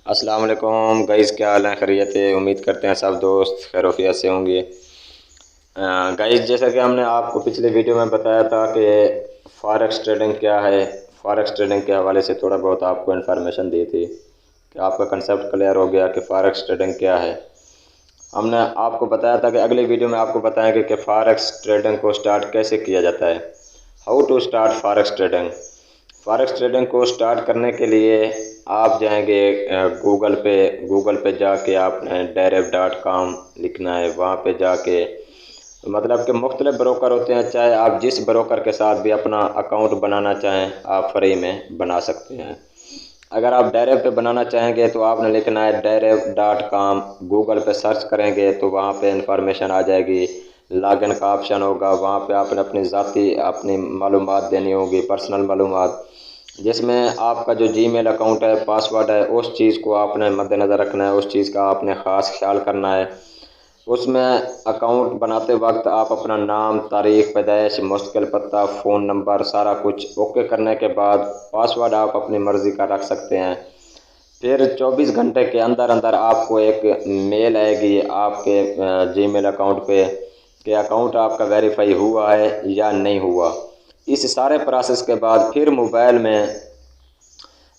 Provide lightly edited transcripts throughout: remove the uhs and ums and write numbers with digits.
अस्सलाम वालेकुम गाइस, क्या हाल है? खैरियत है? उम्मीद करते हैं सब दोस्त खैरियत से होंगे। गाइस, जैसा कि हमने आपको पिछले वीडियो में बताया था कि फॉरेक्स ट्रेडिंग क्या है, फॉरेक्स ट्रेडिंग के हवाले से थोड़ा बहुत आपको इन्फॉर्मेशन दी थी कि आपका कंसेप्ट क्लियर हो गया कि फॉरेक्स ट्रेडिंग क्या है। हमने आपको बताया था कि अगले वीडियो में आपको बताएंगे कि फॉरेक्स ट्रेडिंग को स्टार्ट कैसे किया जाता है, how to start forex trading. Forex trading को स्टार्ट करने के लिए आप जाएंगे गूगल पे जाके आपने Derib.com लिखना है। वहाँ पे जाके मतलब कि मुख्तलिफ ब्रोकर होते हैं, चाहे आप जिस ब्रोकर के साथ भी अपना अकाउंट बनाना चाहें आप फ्री में बना सकते हैं। अगर आप Derib पे बनाना चाहेंगे तो आपने लिखना है Derib.com। गूगल पे सर्च करेंगे तो वहाँ पे इंफॉर्मेशन आ जाएगी, लॉगिन का ऑप्शन होगा। वहाँ पे आपने अपनी मालूमात देनी होगी, पर्सनल मालूमात, जिसमें आपका जो जीमेल अकाउंट है, पासवर्ड है, उस चीज़ को आपने मद्देनज़र रखना है, उस चीज़ का आपने ख़ास ख्याल करना है। उसमें अकाउंट बनाते वक्त आप अपना नाम, तारीख़ पैदाइश, मुस्तकिल पता, फ़ोन नंबर, सारा कुछ ओके करने के बाद पासवर्ड आप अपनी मर्ज़ी का रख सकते हैं। फिर 24 घंटे के अंदर अंदर आपको एक मेल आएगी आपके जीमेल अकाउंट पे कि अकाउंट आपका वेरीफाई हुआ है या नहीं हुआ। इस सारे प्रोसेस के बाद फिर मोबाइल में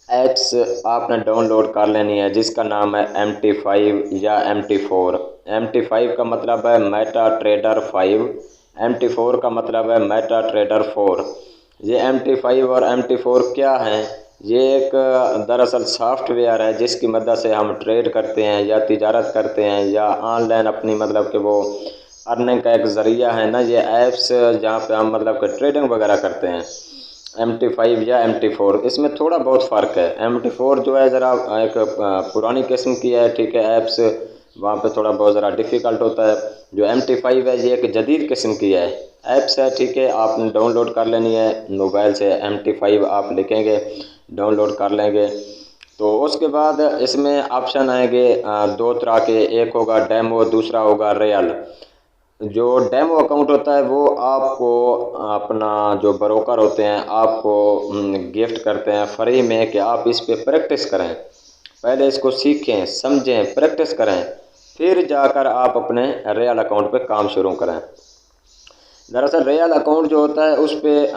ऐप्स आपने डाउनलोड कर लेनी है, जिसका नाम है MT5 या MT4। MT5 का मतलब है मेटा ट्रेडर 5, MT4 का मतलब है मेटा ट्रेडर 4। ये MT5 और MT4 क्या हैं? ये एक दरअसल सॉफ्टवेयर है जिसकी मदद से हम ट्रेड करते हैं या तिजारत करते हैं या ऑनलाइन अपनी मतलब कि वो अर्निंग का एक ज़रिया है ना, ये ऐप्स जहाँ पे हम मतलब कि ट्रेडिंग वगैरह करते हैं। MT5 या MT4 इसमें थोड़ा बहुत फ़र्क है। MT4 जो है ज़रा एक पुरानी किस्म की है, ठीक है, ऐप्स वहाँ पे थोड़ा बहुत ज़रा डिफ़िकल्ट होता है। जो MT5 है ये एक जदीद किस्म की है, ऐप्स है, ठीक है, आपने डाउनलोड कर लेनी है मोबाइल से। MT5 आप लिखेंगे, डाउनलोड कर लेंगे तो उसके बाद इसमें ऑप्शन आएंगे दो तरह के, एक होगा डेमो, दूसरा होगा रियल। जो डेमो अकाउंट होता है वो आपको अपना जो ब्रोकर होते हैं आपको गिफ्ट करते हैं फ्री में कि आप इस पे प्रैक्टिस करें, पहले इसको सीखें, समझें, प्रैक्टिस करें, फिर जाकर आप अपने रियल अकाउंट पे काम शुरू करें। दरअसल रियल अकाउंट जो होता है उस पर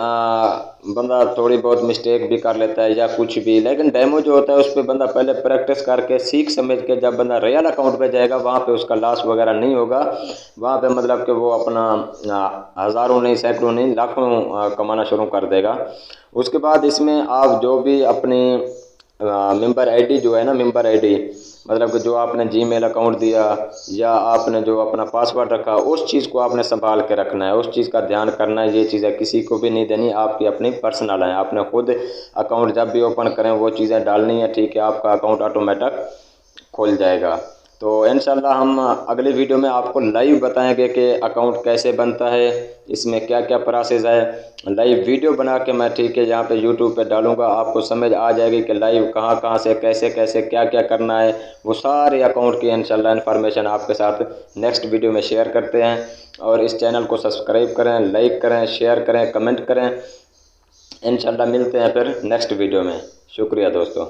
बंदा थोड़ी बहुत मिस्टेक भी कर लेता है या कुछ भी, लेकिन डेमो जो होता है उस पर बंदा पहले प्रैक्टिस करके सीख समझ के जब बंदा रियल अकाउंट पे जाएगा वहाँ पे उसका लॉस वगैरह नहीं होगा। वहाँ पे मतलब कि वो अपना हज़ारों नहीं, सैकड़ों नहीं, लाखों कमाना शुरू कर देगा। उसके बाद इसमें आप जो भी अपनी मेंबर आईडी जो है ना, मेंबर आईडी मतलब कि जो आपने जीमेल अकाउंट दिया या आपने जो अपना पासवर्ड रखा, उस चीज़ को आपने संभाल के रखना है, उस चीज़ का ध्यान करना है। ये चीज़ें किसी को भी नहीं देनी, आपकी अपनी पर्सनल है। आपने खुद अकाउंट जब भी ओपन करें वो चीज़ें डालनी है, ठीक है, आपका अकाउंट ऑटोमेटिक खुल जाएगा। तो इंशाल्लाह हम अगले वीडियो में आपको लाइव बताएंगे कि अकाउंट कैसे बनता है, इसमें क्या क्या प्रोसेस है। लाइव वीडियो बना के मैं, ठीक है, यहाँ पे यूट्यूब पे डालूंगा, आपको समझ आ जाएगी कि लाइव कहाँ कहाँ से कैसे कैसे क्या क्या करना है। वो सारे अकाउंट की इंशाल्लाह इन्फॉर्मेशन आपके साथ नेक्स्ट वीडियो में शेयर करते हैं। और इस चैनल को सब्सक्राइब करें, लाइक करें, शेयर करें, कमेंट करें। इंशाल्लाह मिलते हैं फिर नेक्स्ट वीडियो में। शुक्रिया दोस्तों।